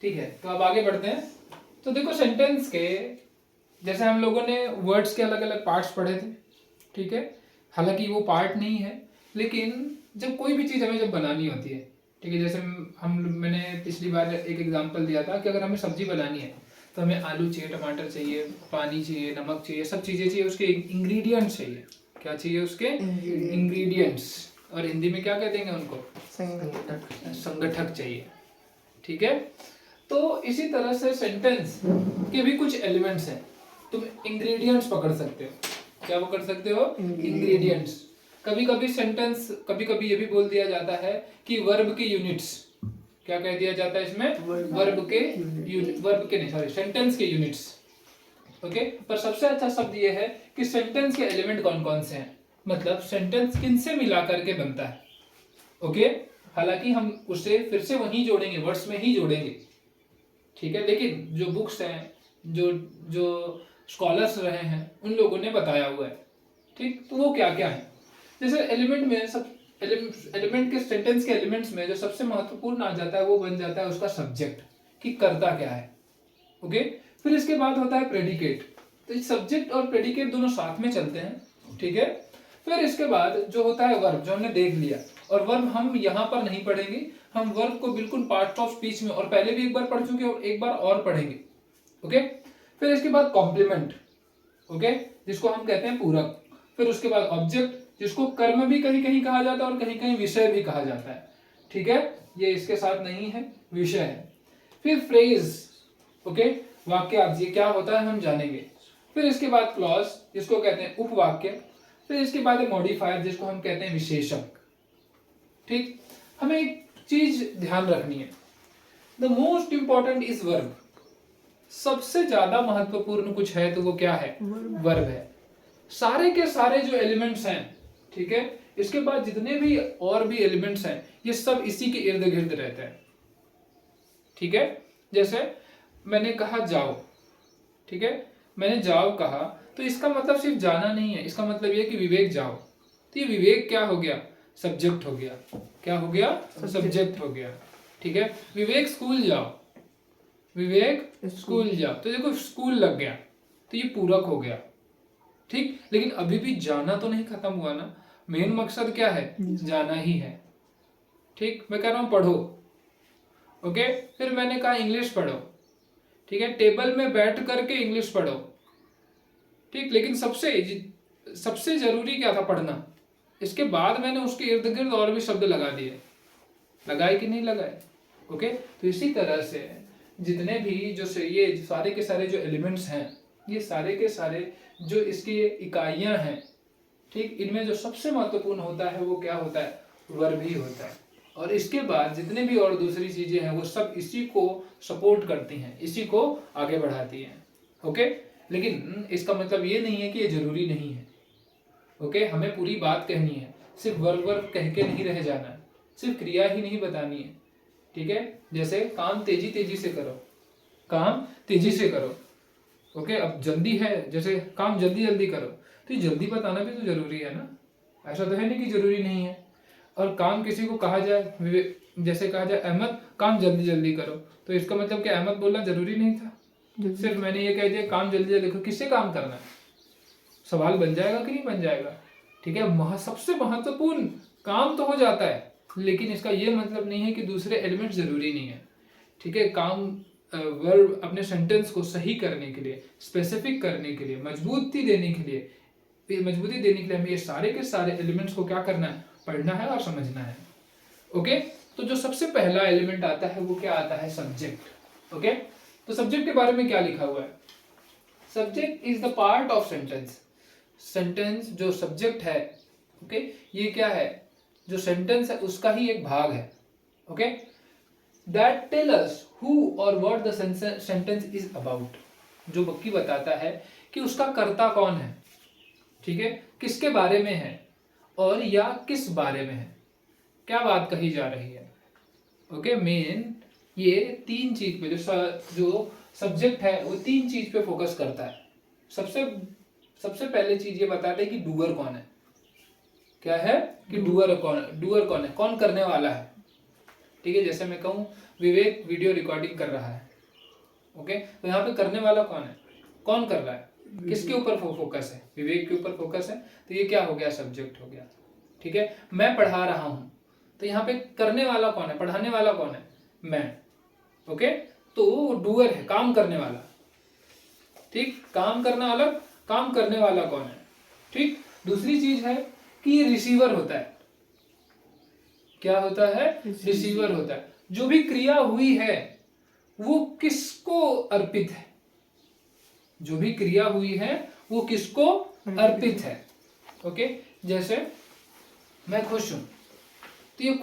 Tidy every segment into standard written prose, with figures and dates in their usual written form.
ठीक है, तो अब आगे बढ़ते हैं। तो देखो सेंटेंस के जैसे हम लोगों ने वर्ड्स के अलग अलग पार्ट्स पढ़े थे, ठीक है, हालांकि वो पार्ट नहीं है, लेकिन जब कोई भी चीज़ हमें जब बनानी होती है, ठीक है, जैसे मैंने पिछली बार एक एग्जांपल दिया था कि अगर हमें सब्जी बनानी है तो हमें आलू चाहिए, टमाटर चाहिए, पानी चाहिए, नमक चाहिए, सब चीज़ें चाहिए, उसके इंग्रेडिएंट्स चाहिए। क्या चाहिए? उसके इंग्रेडिएंट्स। और हिंदी में क्या कहते हैं उनको? संगठक चाहिए, ठीक है। तो इसी तरह से सेंटेंस के भी कुछ एलिमेंट्स हैं, तुम इंग्रेडिएंट्स पकड़ सकते हो। क्या पकड़ सकते हो? इंग्रेडिएंट्स। कभी कभी सेंटेंस, कभी कभी ये भी बोल दिया जाता है कि वर्ब की यूनिट्स। क्या कह दिया जाता है इसमें? वर्ब के नहीं, सॉरी, सेंटेंस के यूनिट्स। ओके, पर सबसे अच्छा शब्द ये है कि सेंटेंस के एलिमेंट कौन कौन से हैं, मतलब सेंटेंस किन से मिला करके बनता है। ओके, हालांकि हम उसे फिर से वहीं जोड़ेंगे, वर्ड्स में ही जोड़ेंगे, ठीक है, लेकिन जो बुक्स हैं, जो जो स्कॉलर्स रहे हैं, उन लोगों ने बताया हुआ है, ठीक। तो वो क्या क्या है, जैसे एलिमेंट में सब एलिमेंट के सेंटेंस के एलिमेंट्स में जो सबसे महत्वपूर्ण आ जाता है वो बन जाता है उसका सब्जेक्ट, कि करता क्या है। ओके, फिर इसके बाद होता है प्रेडिकेट। तो सब्जेक्ट और प्रेडिकेट दोनों साथ में चलते हैं, ठीक है। फिर इसके बाद जो होता है वर्ब, जो हमने देख लिया, और वर्ब हम यहाँ पर नहीं पढ़ेंगे, हम वर्ब को बिल्कुल पार्ट ऑफ स्पीच में, और पहले भी एक बार पढ़ चुके और एक बार और पढ़ेंगे। ओके, फिर इसके बाद कॉम्प्लीमेंट, ओके, जिसको हम कहते हैं पूरक। फिर उसके बाद ऑब्जेक्ट, जिसको कर्म भी कहीं कहीं कहा जाता है और कहीं कहीं विषय भी कहा जाता है, ठीक है, ये इसके साथ नहीं है, विषय है। फिर फ्रेज, ओके, वाक्यांश, ये क्या होता है हम जानेंगे। फिर इसके बाद क्लॉज, जिसको कहते हैं उपवाक्य। फिर इसके बाद है मॉडिफायर, जिसको हम कहते हैं विशेषक, ठीक। हमें एक चीज ध्यान रखनी है, the most important is verb. सबसे ज्यादा महत्वपूर्ण कुछ है तो वो क्या है? वर्ब है। सारे के सारे जो एलिमेंट्स हैं, ठीक है, इसके बाद जितने भी और भी एलिमेंट्स हैं, ये सब इसी के इर्द गिर्द रहते हैं, ठीक है। जैसे मैंने कहा जाओ, ठीक है, मैंने जाओ कहा, तो इसका मतलब सिर्फ जाना नहीं है, इसका मतलब ये कि विवेक जाओ। तो ये विवेक क्या हो गया? सब्जेक्ट हो गया। क्या हो गया? सब्जेक्ट हो गया, ठीक है। विवेक स्कूल जाओ, विवेक स्कूल जाओ, तो देखो स्कूल लग गया, तो ये पूरक हो गया, ठीक। लेकिन अभी भी जाना तो नहीं खत्म हुआ ना, मेन मकसद क्या है? जाना ही है, ठीक। मैं कह रहा हूं पढ़ो, ओके, फिर मैंने कहा इंग्लिश पढ़ो, ठीक है, टेबल में बैठ करके इंग्लिश पढ़ो, ठीक। लेकिन सबसे जरूरी क्या था? पढ़ना। इसके बाद मैंने उसके इर्द गिर्द और भी शब्द लगा दिए, लगाए कि नहीं लगाए? ओके, तो इसी तरह से जितने भी ये सारे के सारे जो एलिमेंट्स हैं, ये सारे के सारे जो इसकी इकाइयां हैं, ठीक, इनमें जो सबसे महत्वपूर्ण होता है वो क्या होता है? वर्ब ही होता है। और इसके बाद जितने भी और दूसरी चीजें हैं वो सब इसी को सपोर्ट करती हैं, इसी को आगे बढ़ाती हैं। ओके, लेकिन इसका मतलब ये नहीं है कि ये जरूरी नहीं है। ओके, हमें पूरी बात कहनी है, सिर्फ वर्ब वर्ब कह के नहीं रह जाना है, सिर्फ क्रिया ही नहीं बतानी है, ठीक है। जैसे काम तेजी तेजी से करो, काम तेजी से करो, ओके। अब जल्दी है, जैसे काम जल्दी जल्दी करो, तो ये जल्दी बताना भी तो जरूरी है ना, ऐसा तो है नहीं कि जरूरी नहीं है। और काम किसी को कहा जाए, जैसे कहा जाए अहमद काम जल्दी जल्दी करो, तो इसका मतलब क्या अहमद बोलना जरूरी नहीं था? सिर्फ मैंने ये कह दिया काम जल्दी जल्दी करो, किससे काम करना है? सवाल बन जाएगा कि नहीं बन जाएगा? ठीक है, सबसे महत्वपूर्ण काम तो हो जाता है, लेकिन इसका ये मतलब नहीं है कि दूसरे एलिमेंट जरूरी नहीं है, ठीक है। काम वर्ब अपने सेंटेंस को सही करने के लिए, स्पेसिफिक करने के लिए, मजबूती देने के लिए हमें ये सारे के सारे एलिमेंट्स को क्या करना है? पढ़ना है और समझना है। ओके, तो जो सबसे पहला एलिमेंट आता है वो क्या आता है? सब्जेक्ट। ओके, तो सब्जेक्ट के बारे में क्या लिखा हुआ है? Subject is the part of sentence. Sentence जो सब्जेक्ट है, ओके, ये क्या है? जो सेंटेंस है उसका ही एक भाग है, okay, that tell us who और what the sentence is about. जो बक्की बताता है कि उसका कर्ता कौन है, ठीक है, किसके बारे में है और या किस बारे में है, क्या बात कही जा रही है। ओके, मेन ये तीन चीज पे जो सब्जेक्ट है वो तीन चीज पे फोकस करता है। सबसे पहले चीज ये बताता है कि डूअर कौन है। क्या है? कि डूअर कौन है, कौन करने वाला है, ठीक है, जैसे मैं कहूँ विवेक वीडियो रिकॉर्डिंग कर रहा है, ओके, तो यहाँ पे करने वाला कौन है, कौन कर रहा है, किसके ऊपर फोकस है, विवेक के ऊपर फोकस है, तो ये क्या हो गया, सब्जेक्ट हो गया। ठीक है, मैं पढ़ा रहा हूँ, तो यहाँ पे करने वाला कौन है, पढ़ाने वाला कौन है, मैं, ओके, तो डूअर है, काम करने वाला। ठीक, काम करना अलग, काम करने वाला कौन है। ठीक, दूसरी चीज है कि ये रिसीवर होता है। क्या होता है, रिसीवर होता है। जो भी क्रिया हुई है वो किसको अर्पित है, जो भी क्रिया हुई है वो किसको अर्पित है। ओके, जैसे मैं खुश हूं, तो ये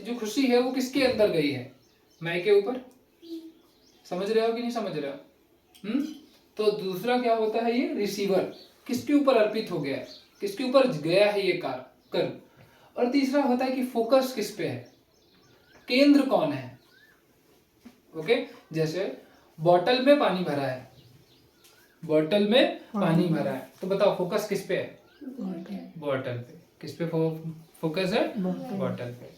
जो खुशी है वो किसके अंदर गई है, मैं के ऊपर। समझ रहे हो कि नहीं समझ रहे हो? तो दूसरा क्या होता है, ये रिसीवर किसके ऊपर अर्पित हो गया है, किसके ऊपर गया है ये कर्म। और तीसरा होता है कि फोकस किस पे है, केंद्र कौन है। ओके, जैसे बॉटल में पानी भरा है, बॉटल में पानी भरा है, तो बताओ फोकस किस पे है, बॉटल पे। किस पे फोकस है, बॉटल पे।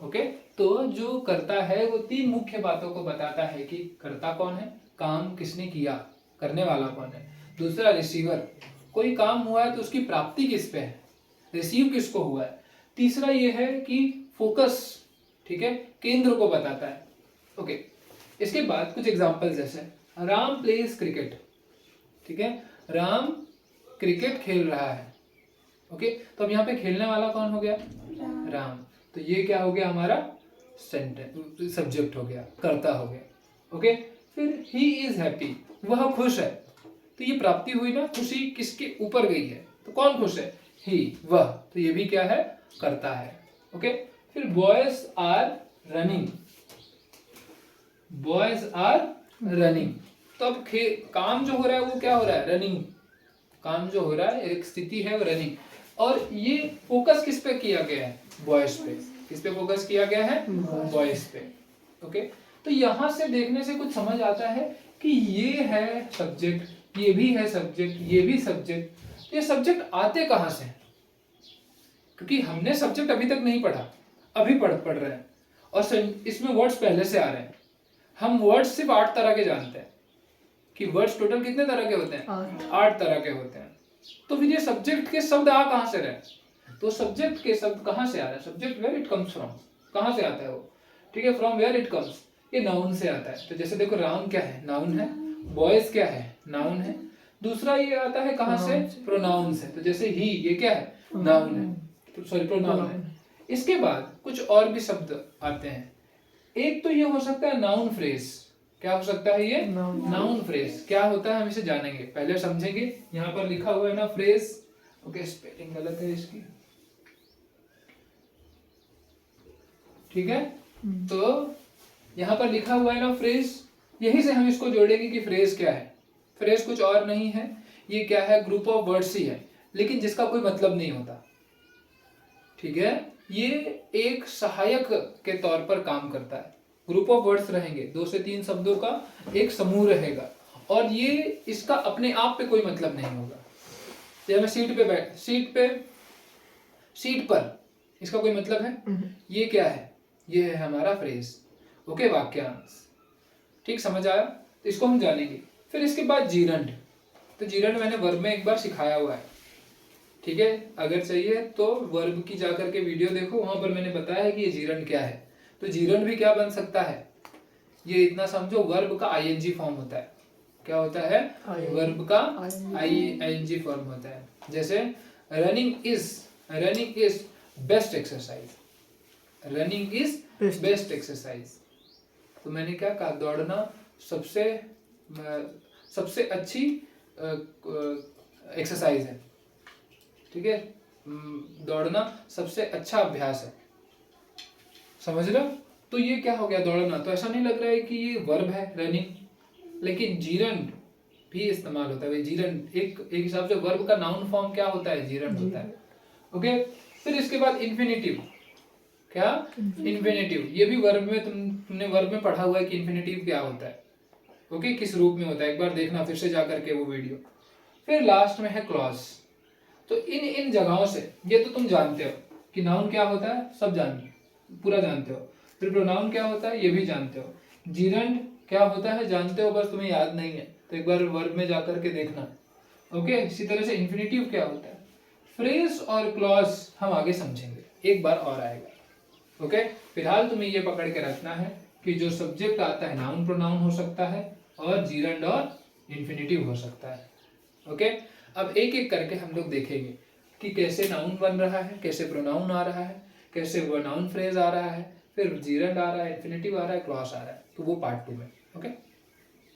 ओके, तो जो करता है वो तीन मुख्य बातों को बताता है कि करता कौन है, काम किसने किया, करने वाला कौन है। दूसरा रिसीवर, कोई काम हुआ है तो उसकी प्राप्ति किस पे है, रिसीव किसको हुआ है। तीसरा ये है कि फोकस, ठीक है, केंद्र को बताता है। ओके, इसके बाद कुछ एग्जांपल्स जैसे राम प्लेज क्रिकेट। ठीक है, राम क्रिकेट खेल रहा है। ओके, तो अब यहाँ पे खेलने वाला कौन हो गया, राम। तो ये क्या हो गया, हमारा सेंटेंस, सब्जेक्ट हो गया, कर्ता हो गया। ओके, फिर ही इज हैप्पी, वह खुश है। तो ये प्राप्ति हुई ना, खुशी किसके ऊपर गई है, तो कौन खुश है, ही, वह। तो ये भी क्या है, करता है। ओके, फिर boys are running, boys are running. तो अब काम जो हो रहा है वो क्या हो रहा है, रनिंग। काम जो हो रहा है, एक स्थिति है वो रनिंग। और ये फोकस किस पे किया गया है, बॉयज पे। किस पे फोकस किया गया है, बॉयज पे। ओके, तो यहां से देखने से कुछ समझ आता है कि ये है सब्जेक्ट, ये भी है सब्जेक्ट, ये भी सब्जेक्ट। तो ये सब्जेक्ट आते कहां से, क्योंकि हमने सब्जेक्ट अभी तक नहीं पढ़ा, अभी पढ़ रहे हैं, और इसमें वर्ड्स पहले से आ रहे हैं। हम वर्ड्स सिर्फ 8 तरह के जानते हैं, कि वर्ड्स टोटल कितने तरह के होते हैं, 8 तरह के होते हैं। तो फिर ये सब्जेक्ट के शब्द आ कहां से रहे, तो सब्जेक्ट के शब्द कहां से आ रहे हैं, subject where it comes from, कहां से आता है वो। ठीक है, फ्रॉम वेयर इट कम्स, ये नाउन से आता है। तो जैसे देखो, राम क्या है, नाउन है, बॉयज क्या है, नाउन है। दूसरा ये आता है कहां से, प्रोनाउन से। तो जैसे ही, ये क्या है, नाउन है, सॉरी प्रोनाउन है। इसके बाद कुछ और भी शब्द आते हैं। एक तो ये हो सकता है नाउन फ्रेज। क्या हो सकता है ये, नाउन फ्रेज। क्या होता है हम इसे जानेंगे, पहले समझेंगे। यहाँ पर लिखा हुआ है ना फ्रेज, ओके, स्पेलिंग गलत है इसकी, ठीक है। तो यहाँ पर लिखा हुआ है ना फ्रेज, यही से हम इसको जोड़ेंगे कि फ्रेज क्या है। फ्रेज कुछ और नहीं है, ये क्या है, ग्रुप ऑफ वर्ड्स ही है, लेकिन जिसका कोई मतलब नहीं होता। ठीक है, ये एक सहायक के तौर पर काम करता है। ग्रुप ऑफ वर्ड्स रहेंगे, 2 से 3 शब्दों का एक समूह रहेगा, और ये इसका अपने आप पे कोई मतलब नहीं होगा। जब मैं सीट पर इसका कोई मतलब है, ये क्या है, ये है हमारा फ्रेज। ओके, वाक्यांश। ठीक, समझ आया, तो इसको हम जानेंगे। फिर इसके बाद जीरंड। तो जीरंड मैंने वर्ब में एक बार सिखाया हुआ है, ठीक है, अगर चाहिए तो वर्ब की जाकर के वीडियो देखो, वहां पर मैंने बताया है कि ये जीरंड क्या है। तो जीरंड भी क्या बन सकता है, ये इतना समझो, वर्ब का आईएनजी फॉर्म होता है। क्या होता है, वर्ब का आईएनजी फॉर्म होता है। जैसे running is best exercise, running is best exercise. तो मैंने क्या कहा, दौड़ना सबसे अच्छी एक्सरसाइज है। ठीक है, दौड़ना सबसे अच्छा अभ्यास है। समझ रहे हो? तो ये क्या हो गया, दौड़ना। तो ऐसा नहीं लग रहा है कि ये वर्ब है रनिंग, लेकिन जीरंड भी इस्तेमाल होता है। जीरंड एक हिसाब से वर्ब का नाउन फॉर्म क्या होता है, जीरंड होता है। ओके, फिर इसके बाद इन्फिनेटिव। क्या, इन्फिनेटिव। ये भी वर्ब में तुमने वर्ब में पढ़ा हुआ है कि इन्फिनेटिव क्या होता है। ओके, किस रूप में होता है, एक बार देखना फिर से जाकर के वो वीडियो। फिर लास्ट में है क्लॉज। तो इन जगहों से, ये तो तुम जानते हो कि नाउन क्या होता है, सब पूरा जानते हो। फिर प्रोनाउन क्या होता है ये भी जानते हो, जीरंड क्या होता है जानते हो, बस तुम्हें याद नहीं है तो एक बार वर्ब में जाकर के देखना। ओके, इसी तरह से इन्फिनेटिव क्या होता है, फ्रेज और क्लॉज हम आगे समझेंगे, एक बार और आएगा। ओके, फिलहाल तुम्हें ये पकड़ के रखना है कि जो सब्जेक्ट आता है नाउन प्रोनाउन हो सकता है और जीरंड और इन्फिनेटिव हो सकता है। ओके, अब एक एक करके हम लोग देखेंगे कि कैसे नाउन बन रहा है, कैसे प्रोनाउन आ रहा है, कैसे वो नाउन फ्रेज आ रहा है, फिर जीरंड आ रहा है, इन्फिनेटिव आ रहा है, क्लॉज आ रहा है, तो वो पार्ट 2 में। ओके।